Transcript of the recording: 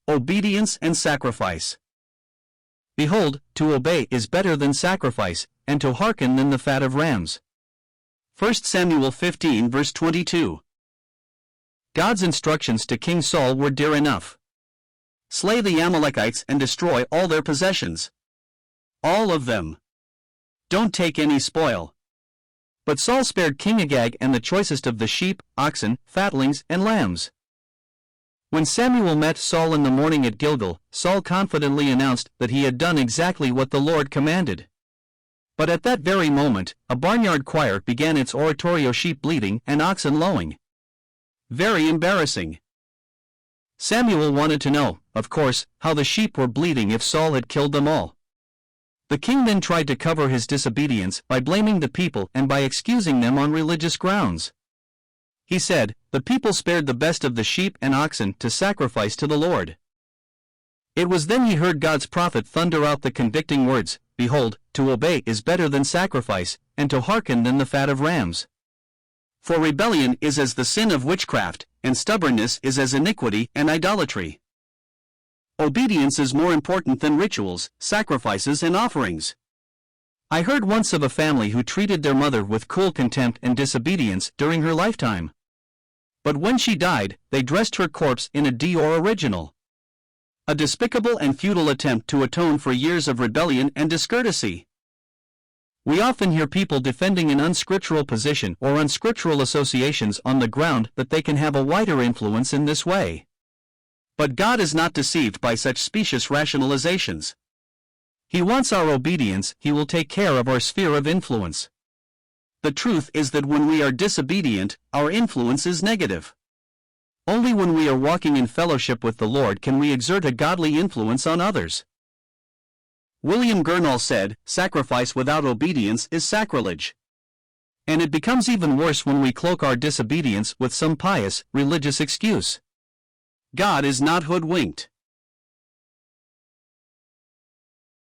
Obedience and sacrifice. Behold, to obey is better than sacrifice, and to hearken than the fat of rams. 1 Samuel 15 verse 22. God's instructions to King Saul were dear enough. Slay the Amalekites and destroy all their possessions. All of them. Don't take any spoil. But Saul spared King Agag and the choicest of the sheep, oxen, fatlings, and lambs. When Samuel met Saul in the morning at Gilgal, Saul confidently announced that he had done exactly what the Lord commanded. But at that very moment, a barnyard choir began its oratorio, sheep bleating and oxen lowing. Very embarrassing. Samuel wanted to know, of course, how the sheep were bleating if Saul had killed them all. The king then tried to cover his disobedience by blaming the people and by excusing them on religious grounds. He said, "The people spared the best of the sheep and oxen to sacrifice to the Lord." It was then he heard God's prophet thunder out the convicting words, "Behold, to obey is better than sacrifice, and to hearken than the fat of rams. For rebellion is as the sin of witchcraft, and stubbornness is as iniquity and idolatry." Obedience is more important than rituals, sacrifices, and offerings. I heard once of a family who treated their mother with cool contempt and disobedience during her lifetime. But when she died, they dressed her corpse in a Dior original. A despicable and futile attempt to atone for years of rebellion and discourtesy. We often hear people defending an unscriptural position or unscriptural associations on the ground that they can have a wider influence in this way. But God is not deceived by such specious rationalizations. He wants our obedience. He will take care of our sphere of influence. The truth is that when we are disobedient, our influence is negative. Only when we are walking in fellowship with the Lord can we exert a godly influence on others. William Gurnall said, "Sacrifice without obedience is sacrilege." And it becomes even worse when we cloak our disobedience with some pious, religious excuse. God is not hoodwinked.